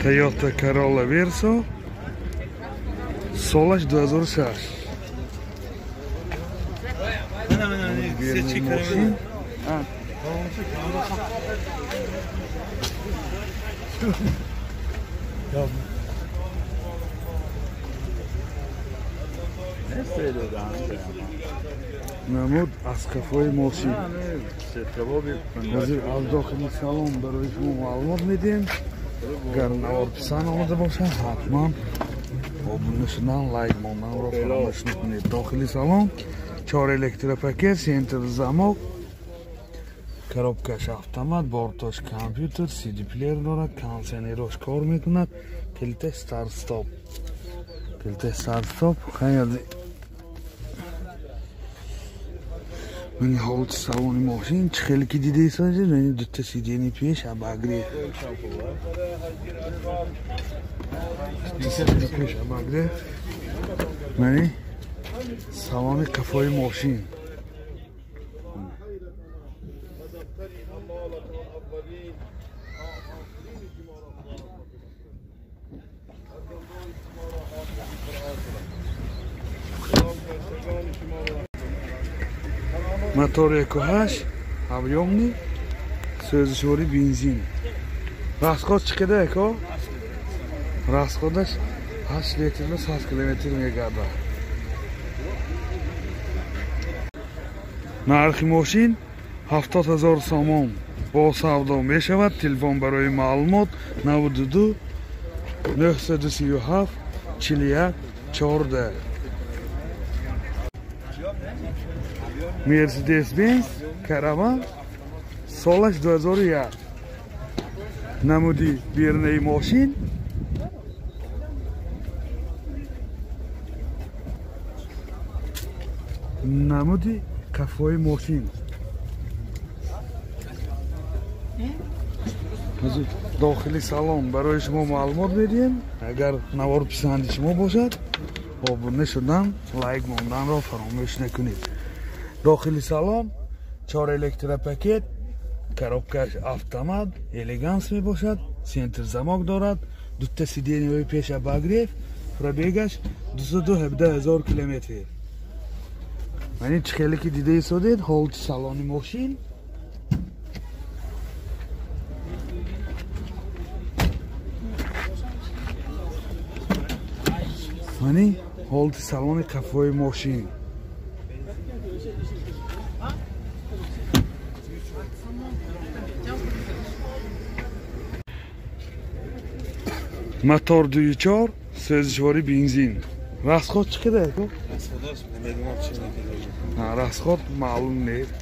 Toyota Corolla Verso. Solaj 2006. Машин. Намуд аз кафои мошин. аз дохили салон барои шумо маълумот медиҳем. агар наварписанд омада бошад ҳатман обуна шудан лайк монданро фаромӯш накунед. дохили салон 4 электропакет, сентр замок, коробкаш автомат, бортош компютер, CD плеер дорад, кондиционерош кор мекунад, килиташ старт стоп. Хаяди мани ҳолати салони мошин чӣ хеле ки дидаисад, мани дута сидени пеш абагреф. мани салони кафои мошин. мотор 1.8 объёмный, сӯзишвори бензин. расход чӣ қадар эко? расходаш 8 литр 100 километр мегардад. нархи мошин 70 000 сомон бо савдо мешавад. телефон барои маълумот 92 937 41 14. Mercedes-Benz Caravan солаш 2001. намуди бернаи мошин. намуди кафои мошин. дохили салон барои шумо маълумот медиҳем. агар навор писанди шумо бошад обуна шудан лайк монданро фаромӯш накунед. дохили салон 4 электропакет, коробкаш автомат, элеганс мебошад, сентр замок дорад, дута сиденияи пеш абагреф, пробегаш 217 000 километр. мани чӣ хеле ки дида истодед ҳолати салони мошин. мани ҳолати салони кафои мошин. мотор 2.4 сӯзишвори бензин. расход чӣ қадар эко? расход маълум нест.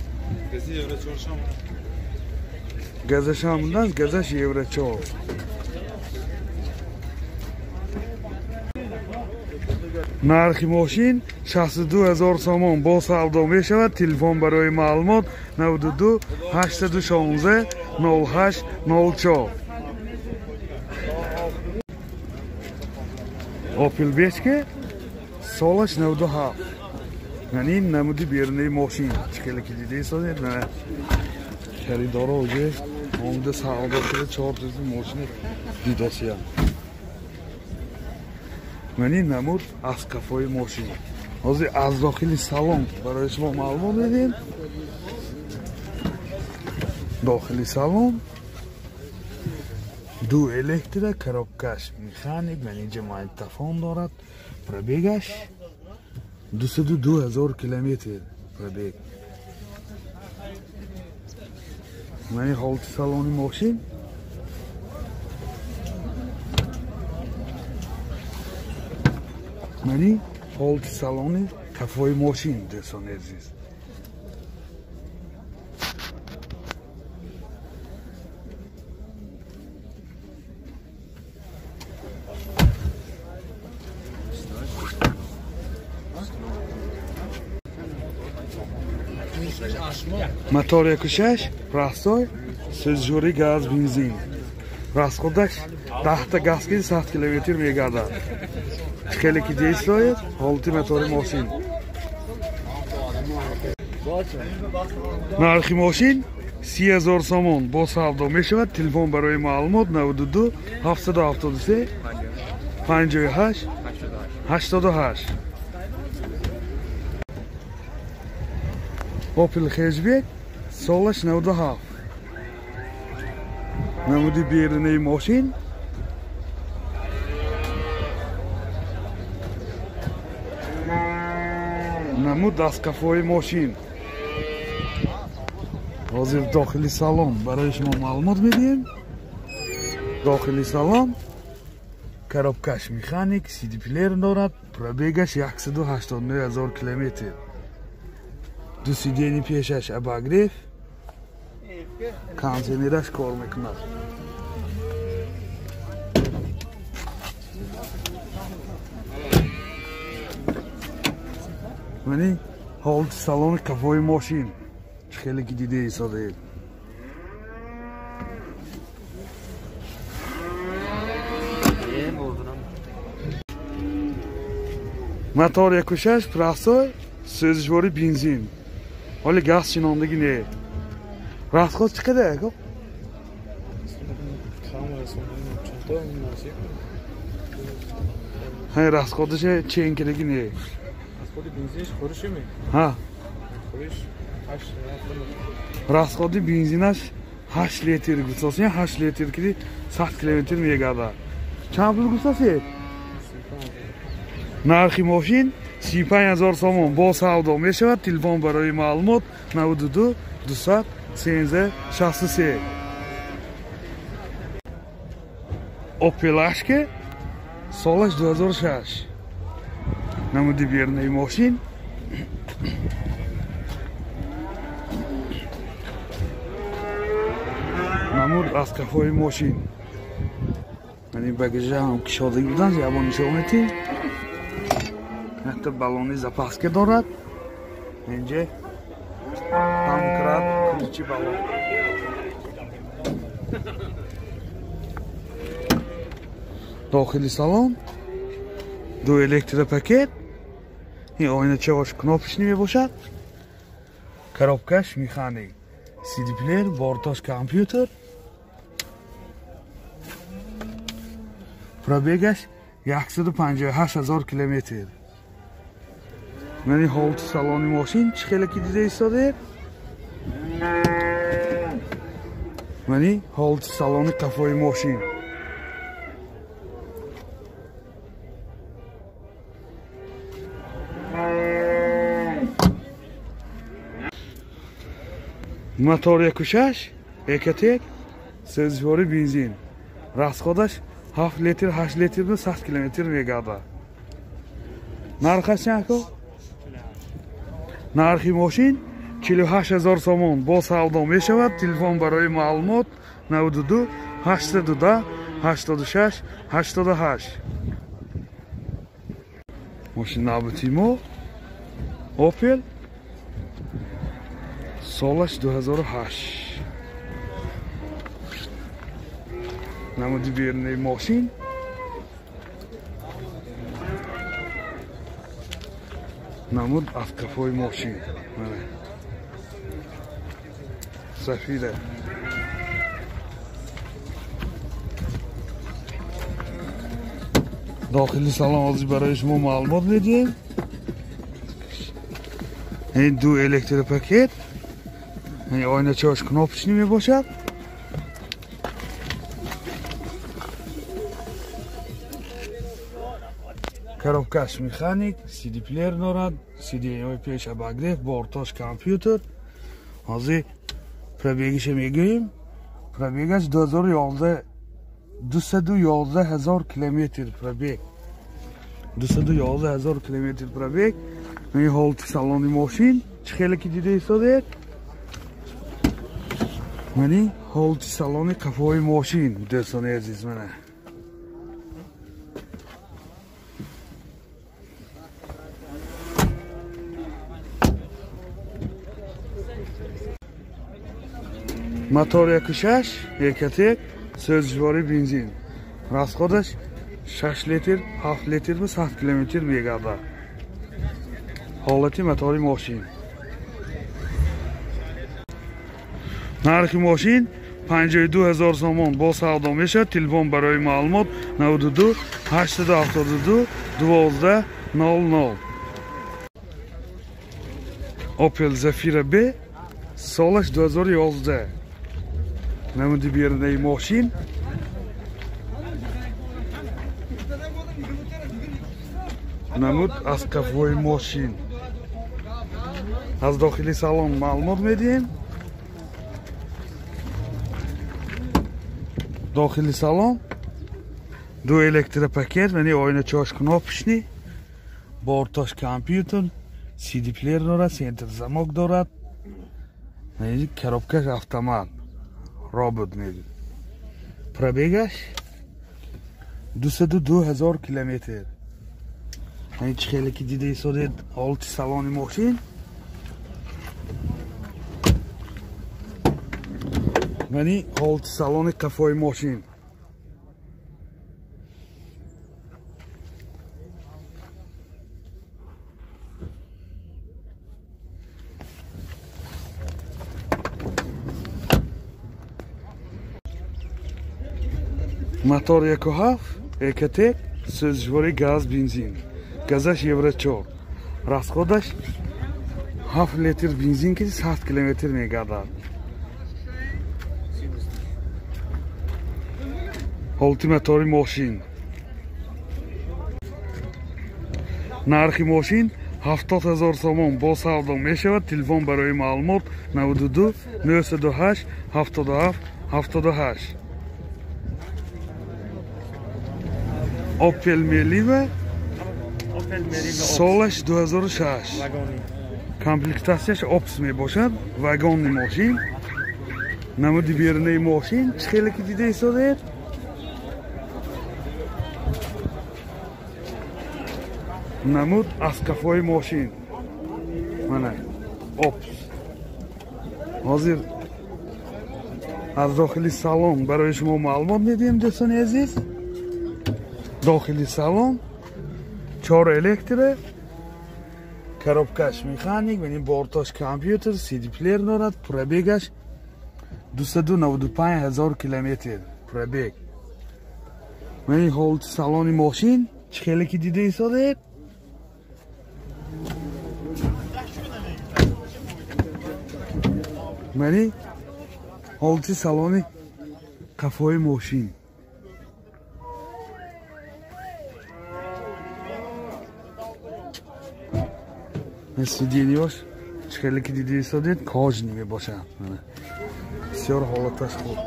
газашам будааст, газаш евро 4. нархи мошин 62 000 сомон бо савдо мешавад. телефон барои маълумот 92 816 08 04. Opel Bechke солаш 97. یعنی نمودی بیرونی ماشین چکلی که دیدی سازید نه خریدارا اوجه آمده سعاده شده 4 ماشین دیداسی هم منی نمود از کفای ماشین از داخل سالن برای شما معلومات میدیم. داخل سالن دو الکتریک коробкаш механик менеджер магнитофон дорад. пробегаш 202 000 километр пробег. мани ҳолати салони мошин мани ҳолати салони кафои мошин дӯстон азиз. мотор 1.6 простой сӯзишвори газ бензин. расходаш 10 та газки 100 километр мегардад. хеле ки дестоед ҳолати мотори мошин. нархи мошин 30,000 сомон бо савдо мешавад. Телефон барои маълумот 92 773 58 88. Opel Hatchback солаш 97. намуди берунаи мошин намуд дасткафои мошин. ҳозир дохили салон барои шумо маълумот медиҳем. дохили салон коробкаш механик, CD плеер дорад, пробегаш 189,000 километр. ду сидени пешаш обогрев, кондитсионераш кор мекунад. мани ҳолати салони қафои мошин чӣ хеле ки дида ҳисобед. мотор 1.6 прасой сӯзишвори бензин. ҳоли газ шинондагӣ не. расход чӣ қадар ака? ҳай расходаш ченкидагӣ не. ҳа расходи бензинаш 8 литр гусоси 8 литр ки 100 километр мегардад. чанд пул гусоси? нархи мошин 35,000 сомон бо савдо мешавад. телефон барои маълумот 92 200 13 63. Opel Ashka солаш 2006. намуди берунаи мошин намуд аз кафои мошин. мани багажаам кишодагӣ будан ябон нишометӣ. ҳатто баллони запаска дорад. инҷа тамкрат ключи баллон. дохили салон ду электропакет. ин ойначаош кнопочный мебошад. коробкаш механик, CD плеер, бортош компютер. пробегаш 158,000 километр. мани ҳолати салони мошин чӣ хеле ки дида истодед. мани ҳолати салони қафои мошин. мотор 1.6 экотек сӯзишвори бензин. расходаш 7 литр 8 литр 100 километр мегардад. нархаш чанд ко? нархи мошин 48,000 сомон бо савдо мешавад. телефон барои маълумот 92 810 86 88. мошин навбати мо Opel солаш 2008. намуди берунаи мошин намуд аз кафои мошин сафида. дохили салон ҳозир барои шумо маълумот медиҳем. ин ду электропакет. ин ойначаош кнопочный мебошад. коробкаш механик, CD плеер дорад, CD-ҳои пеш обогрев, бортош компютер. ҳозир пробегиша мегӯем. пробегаш 211,000 километр пробег. 211,000 километр пробег. ин ҳолати салони мошин чӣ хеле ки дида истодед. мани ҳолати салони қафои мошин дӯстони азиз мана. мотор 1.6 экотек сӯзишвори бензин. расходаш 6 литр 7 литр 100 километр мегардад. ҳолати мотори мошин. нархи мошин 52000 сомон бо савдо мешавад. Телефон барои маълумот 92 872 12 00. Opel Zafira B солаш 2011. намуди биернаи мошин. намуд аз кафои мошин. аз дохили салон маълумот медиҳем. дохили салон 2 электропакет, яъне ойначош кнопочни, бортош компютер, CD плеер дорад, центр замок дорад, коробкаш автомат, робот медид. пробегаш 202,000 километр. چه خیلی که دیده ایستاده حالت سالن ماشین. یعنی حالت سالن قفای ماشین. мотор 1.7 Экотек сӯзишвори газ бензин. газаш евро 4. расходаш 7 литр бензин ки 100 километр мегардад. ҳолти мотори мошин. нархи мошин 70000 сомон бо савдо мешавад. телефон барои маълумот 92 928 77 78. Opel Meriva солаш 2006. комплектасияш опс мебошад. вагонни мошин. намуди биернаи мошин. чӣ хеле ки дида истодед? намуд аз кафои мошин. мана опс. ҳозир аз дохили салон барои шумо маълумот медиҳем дӯстони азиз. дохили салон 4 электро, коробкаш механик, яъне бортош компютер, CD плеер дорад, пробегаш 295000 километр пробег. яъне ҳолати салони мошин чӣ хеле ки дида истодед? яъне ҳолати салони қафои мошин. сиденьёш чӣ хеле ки дида истодед? кожни мебошад. бисёр ҳолаташ хуб.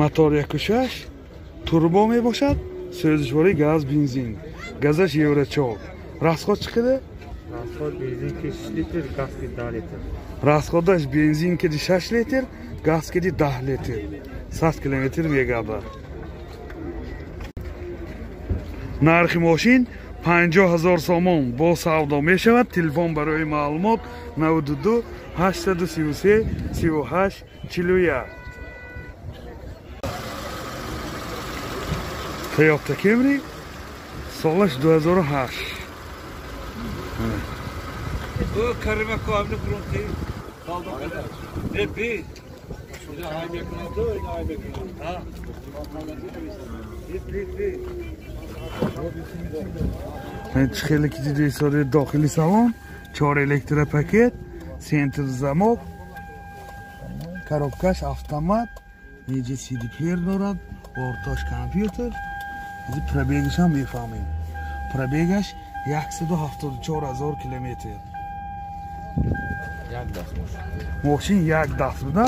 мотор 1.6 турбо мебошад. сӯзишвори газ бензин. газаш евро 4. расход чӣ қадар? расход бензин ки 6 литр, газ ки 10 литр. расходаш бензин ки 6 литр, газ ки 10 литр. 100 километр мегардад. нархи мошин 50000 сомон бо савдо мешавад. телефон барои маълумот 92 833 38 41. Toyota Camry солаш 2008. Bu karıma kavimli kuruntu kaldım kadar. Ne bir? Şurada haybe kuruntu, haybe kuruntu. Ha. Bir. чӣ хеле ки дида истодед? дохили салон 4 электропакет, центр замок, коробкаш автомат, неҷа CD плеер дорад, бортош компютер. ҳозир пробегашам мефаҳмем. пробегаш 174000 километр. мошин як даст буда.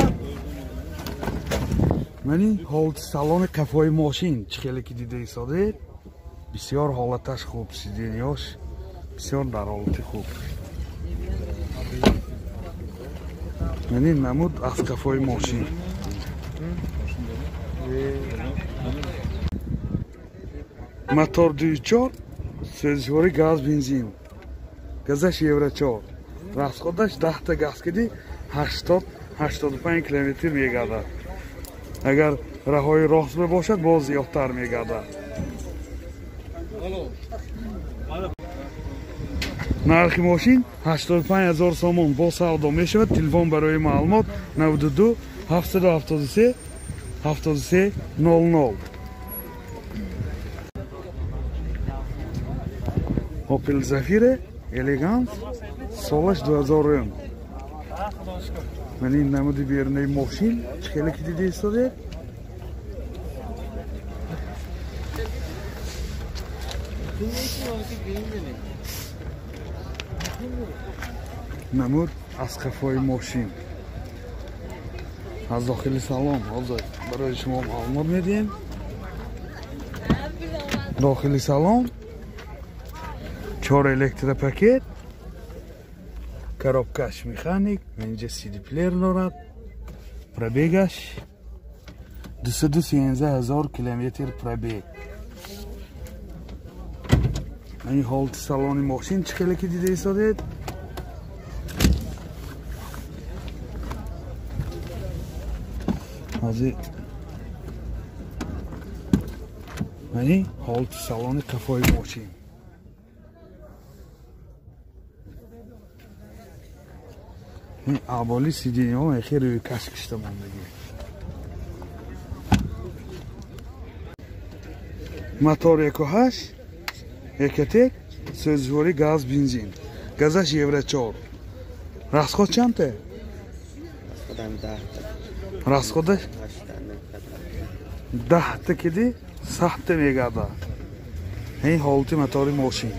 яъне ҳолати салони қафои мошин чӣ хеле ки дида истодед? бисёр ҳолаташ хуб. сиденьёш бисёр дар ҳолати хуб. яъне намуд аз қафои мошин. мотор 2.4 сӯзишвори газ бензин. газаш евро 4. расходаш 10 та газ киди 80-85 километр мегардад. агар раҳои рост бошад боз зиёдтар мегардад. нархи мошин 85000 сомон бо савдо мешавад. Телефон барои маълумот 92 773 7300. Opel Zafira elegant солаш 2000. Мен намуди бернай мошин хеле ки диде истоде. намуд аз қафои мошин аз дохили салон ҳозир барои шумо маълумот медиҳем. дохили салон 4 электропакет, коробкаш механик, инҷа CD плеер дорад, пробегаш 213000 километр пробег. این حالت سالن ماشین چه خیلی که دیده ایستادید؟ حاضر این حالت سالن کفای ماشین این عبالی سیدینی ها خیلی روی کش کشته ماندگی. موتور 1.8 Екатек, сӯзишвори газ бензин. Газаш евро 4. Расход чанде? Расходаш 10 та киди сахта мегада. Ин ҳолати мотори мошин.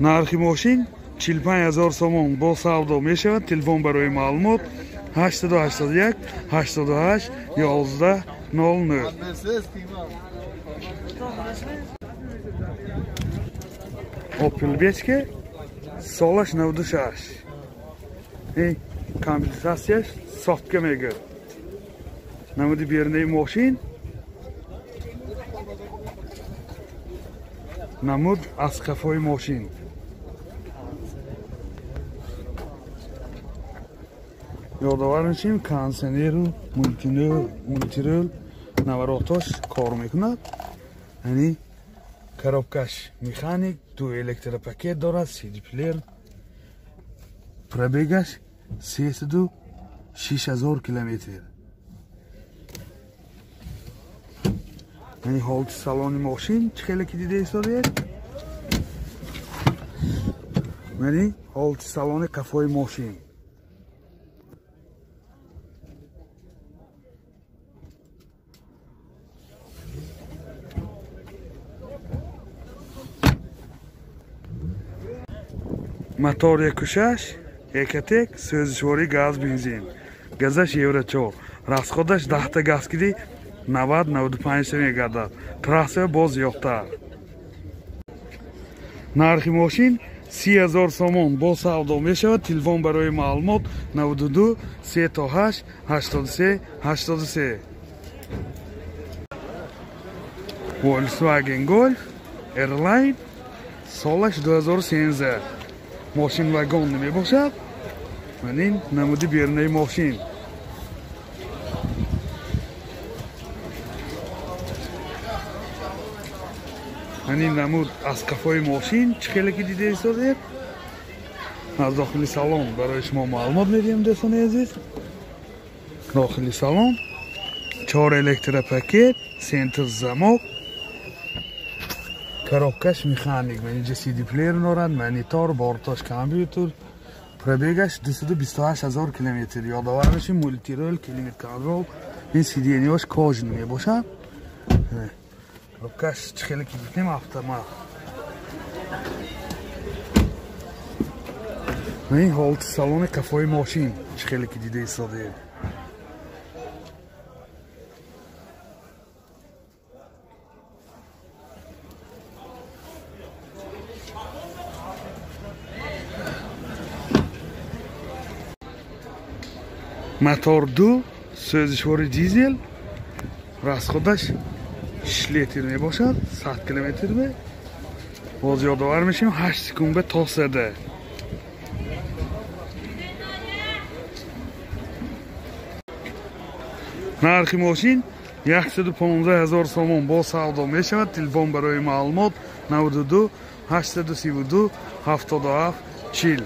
нархи мошин 45000 сомон бо савдо мешавад. Телефон барои маълумот 881 88 11 00. Opel Bechke солаш 96. И комплектацияш софтка мегир. намуди бернаи мошин намуд аз қафои мошин ёдовар мешавем кондитсионеру мультирул наворотош кор мекунад. яъни коробкаш механик, 2 электропакет дорад, CD плеер, пробегаш 36000 километр. яъни ҳолати салони мошин чӣ хеле ки дида истодед? яъни ҳолати салони қафои мошин. мотор 1.6 Екатек, сӯзишвори газ бензин. газаш евро 4. расходаш 10 та газ киди 90-95 мегардад. трасса боз ёфтар. нархи мошин 30000 сомон бо савдо мешавад. телефон барои маълумот 92 38 83 83. Volkswagen Golf Airline солаш 2013. ماشین وگان نمی باشد. من این نمودی بیرنه ماشین. من این نمود از کفای ماشین چه خیلی که دیده ایستادید؟ از داخل سالن برای شما معلومات میدیم دوستان عزیز. داخل سالن 4 الکتروپاکت، سنتر زمک، коробкаш механик, инҷа CD плеер дорад, монитор, бортош компютер, пробегаш 228000 километр. ёдовар мешавем мультирол, климат контрол, ин сиденияш кожин мебошад. коробкаш чӣ хеле ки дидем автомат. ин ҳолати салони қафои мошин чӣ хеле ки дида истодед? мотор 2 сӯзишвори дизел, расходаш 6 литр мебошад, 100 километр ме. боз ёдовар мешавем 8 секунда тосада. нархи мошин 115000 сомон бо савдо мешавад. телефон барои маълумот 92 832 77 40.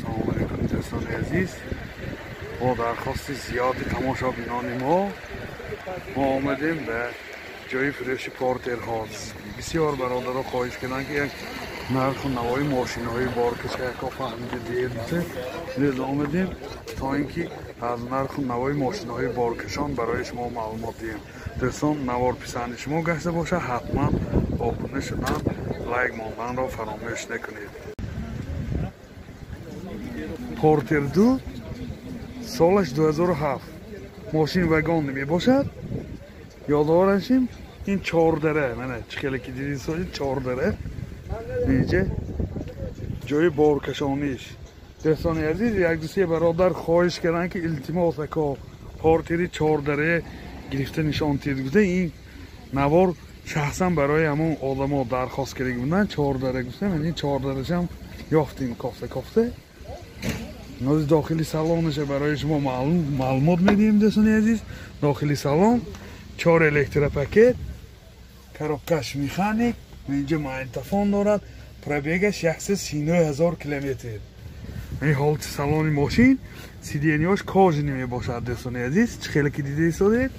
سلام علیکم دوستان عزیز. با درخواست زیادی تماشابینان ما آمدیم به جای فروش پورتر هاست. بسیار برادرها خواهش کردن که یک نرخ و نوای ماشین های بارکش که فهمیده دیر میشه نیز آمدیم تا اینکه از نرخ و نوای ماشین های بارکشان برای شما معلومات دیم. دوستان نوار پسند شما گشته باشه حتما آبونه شدن لایک ماندن را فراموش نکنید. پورتر 2 سالش 2007 ماشین وگان نمی باشد. یادآورشیم این 4 دره منه چکلی که دیدید سالی 4 دره اینجا جای بارکشانیش. دوستان عزیز یک دوستی برادر خواهش کردن که التماس که پورتری 4 دره گرفته نشان تید این نوار شخصا برای همون آدم ها درخواست کرده بودن 4 دره گفته من این 4 درش هم یافتیم کافته نوز داخلی سالانش برای شما معلومات میدیم. دوستان عزیز داخلی سالان 4 الکتروپاکت коробкаш механик اینجا ماگنتوفون دارد. پروبگش 139,000 کیلومتر. این حالت سالن ماشین سیدینیاش کاج نمی باشد. دوستان عزیز چه خیلی که دیده ایستادید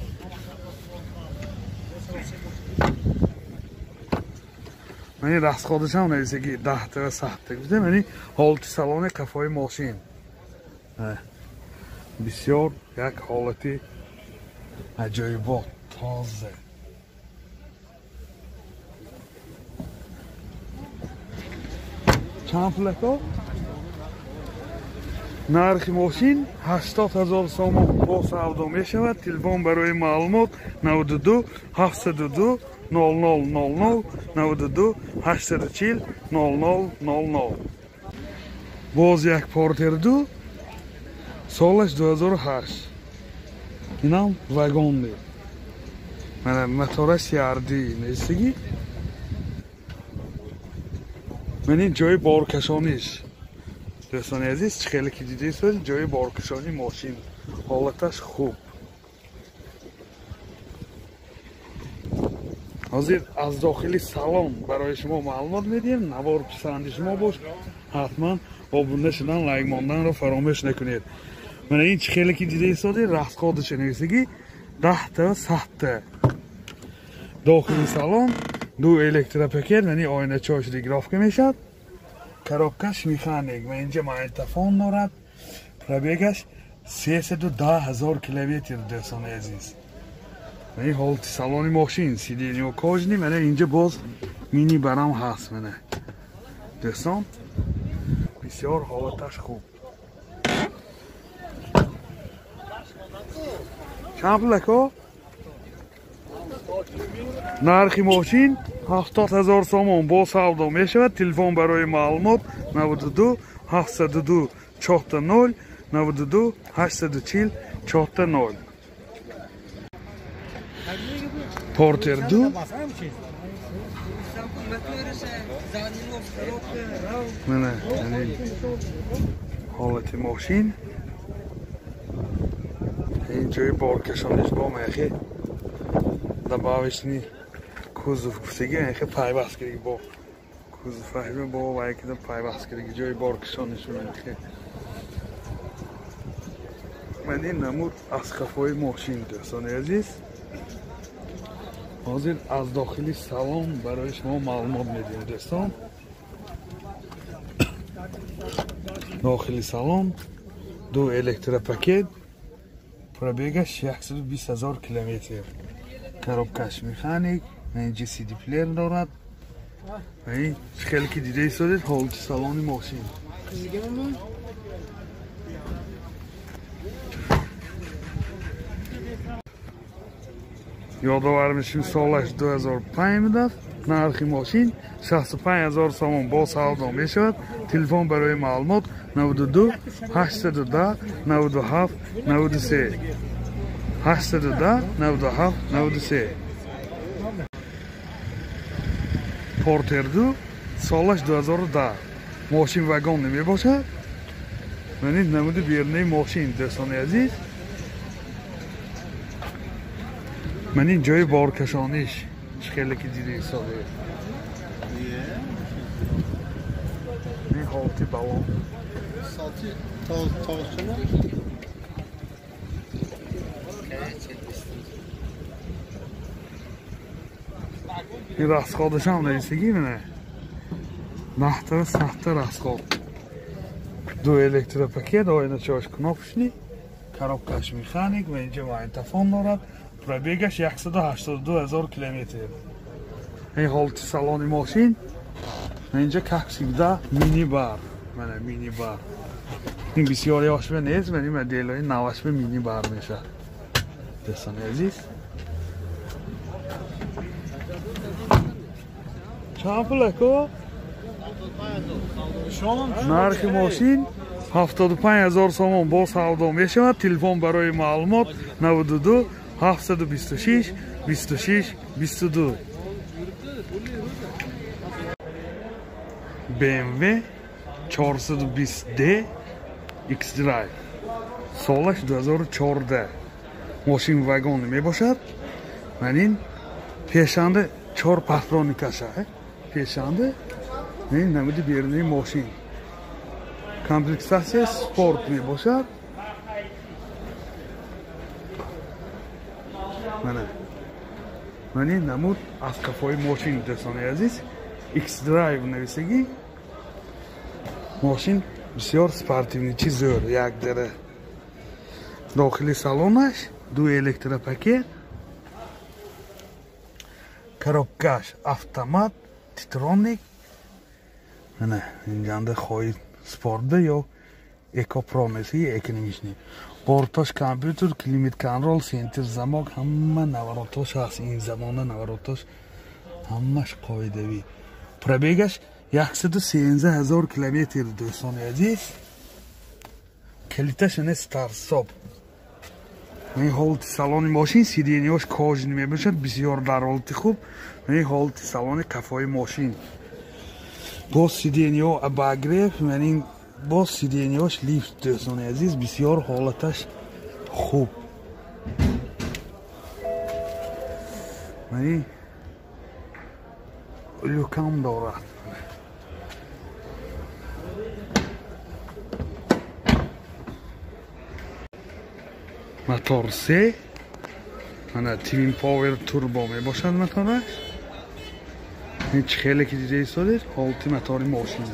من رست خودش هم نویسه که 10 تا 100 تا گفته من حالت سالن قفای ماشین بسیار یک حالتی عجایبات تازه. چند پول ها؟ نرخ ماشین 80,000 سوم با سودا می شود. تلفن برای معلومات 92 702 0000 92 840 0000. باز یک پورتر 2 سالش 2008 اینم وگان دید من متارش یاردی نیستگی من این جای بارکشانیش. دوستان عزیز خیلی که دیده ایستاد جای بارکشانی ماشین حالتش خوب. حاضر از داخلی سالن برای شما معلومات میدیم. نوار پسند شما باش حتما آبونه شدن لایک ماندن رو فراموش نکنید. من این خیلی که دیده ایستاد رست خودش نویسگی 10 تا 100 تا. داخلی سالن 2 الکتروپاکت یعنی آینه چاش دیگراف که میشد. коробкаш механик و اینجا ماگنتوفون دارد. پروبگش 310,000 کیلومتر. دوستان عزیز این حالت سالن ماشین سیدینی و کاج نی من اینجا باز مینی برام هست. منه دوستان بسیار حالتش خوب. چند پولک ها؟ نرخ ماشین 70,000 سوم با سودا می شود. تلفن برای معلومات 92 702 40 92 840 40. پورتر 2 منه یعنی حالت ماشین اینجای بارکشانش با میخی دباوش نی کوزوف کسیگی میخی پای بست کردی با کوزوف فهمه با وای که پای بست کردی جای بارکشانش میخی. من این نمود از قفای ماشین. دوستان عزیز حاضر از داخلی سالن برای شما معلومات میدیم. دوستان داخلی سالن 2 الکتروپاکت پروبگش 120,000 کیلومتر. коробкаш механик اینجا سی دی پلیر دارد و این خیلی که دیده ایستادید حالت سالن ماشین. یادآور میشیم سالش 2005 میداد. نرخ ماشین 65,000 سوم با سودا می شود. تلفن برای معلومات 92 810 97 93 810 97 93. پورتر 2 سالش 2010 ماشین وگان نمی باشد. من این نمود بیرنه ماشین. دوستان عزیز من این جای بارکشانیش 40 جنيه ساده. این حالتی بالون ساعتی تاوشنا این راسخادش هم نویسگی منه نحتر سخته راسخاد دو الکتروپاکت آینه چاش کناپشنی коробкаш механик و اینجا ماینتفون دارد پرابیگش 182,000 کیلومتر. این حالت سالن ماشین اینجا کپسیده مینی بار منه مینی بار این بسیاری آشبه نیست ولی مدل های نواشبه مینی بار میشه دوستان عزیز. چند پوله کو؟ نرخ ماشین 75,000 سومون با سودا میشود. تلفن برای معلومات 92 726 26 22. BMW 420D X-Drive سالش 2014 ماشین واگن میباشد. من این پیشنده 4 پاترونیکاشه پیشنده این نمود بیرونی ماشین комплектация спорт میباشد. من این نمود از کفای ماشین دوستان عزیز X-Drive نویسگی ماشین بسیار سپورتیو چی زور یک داره. داخلی سالونش دو الکتروپاکت коробкаш автомат титроник نه اینجا خواهید спортда ё экопромеси экономичный бортош компьютер климат контрол сентр замок ҳама наворотош ҳаст. ин замона наворотош ҳамаш қоидави пробегаш 113,000 километр дӯстони азиз. калиташ не старсоб. ин ҳолати салони мошин сиденияш кожини мебошад бисёр дар ҳолати хуб. ин ҳолати салони қафои мошин با سیدینیو اباگریف منین با سیدینیوش لیفت دوستان عزیز بسیار حالتش خوب. منی لوکام دارد. موتور 3 من تیم پاور توربو می باشد موتورش. هیچ خیلی که دیده ایستاده حالتی موتور ماشین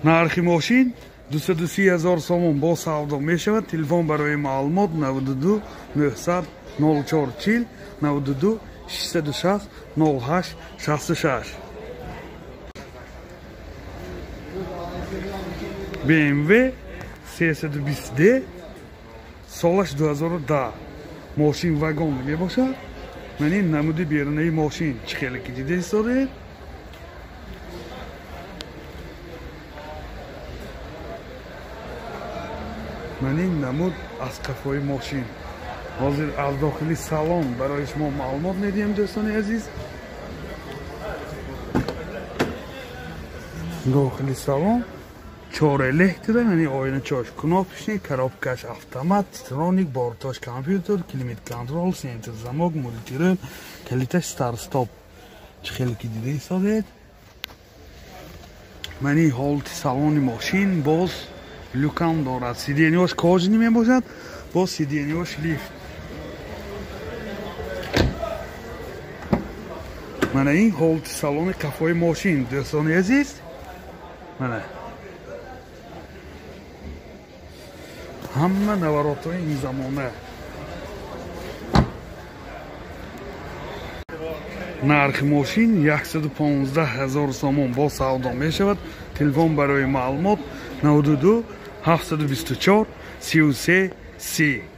نرخ ماشین 230,000 سومون با سودا می شود. تلفن برای معلومات 92 900 0440 92 660 08 66. BMW 320D سالش 2010 ماشین واگن میباشد. من این نمود بیرونی ماشین چه خیلی که دیده ایستاده. من این نمود از قفای ماشین حاضر از داخلی سالن برای شما معلومات میدیم دوستان عزیز. داخلی سالن 4 elektro, yani oyunu çoş knopşni, коробкаш автомат, титроник, бортош компьютер, климат контрол, сентр замок, мультирел, калиташ старт-стоп. Хеле ки диде истодед. Мани ҳолати салони мошин боз люкам дорад. Сиденияш кожини мебошад, боз сиденияш лифт. Мана ин ҳолати салони қафои мошин, дӯстони азиз. Мана ҳама наворотҳои ин замона. нархи мошин 115,000 сомон бо савдо мешавад. телефон барои маълумот 92 724 33 30.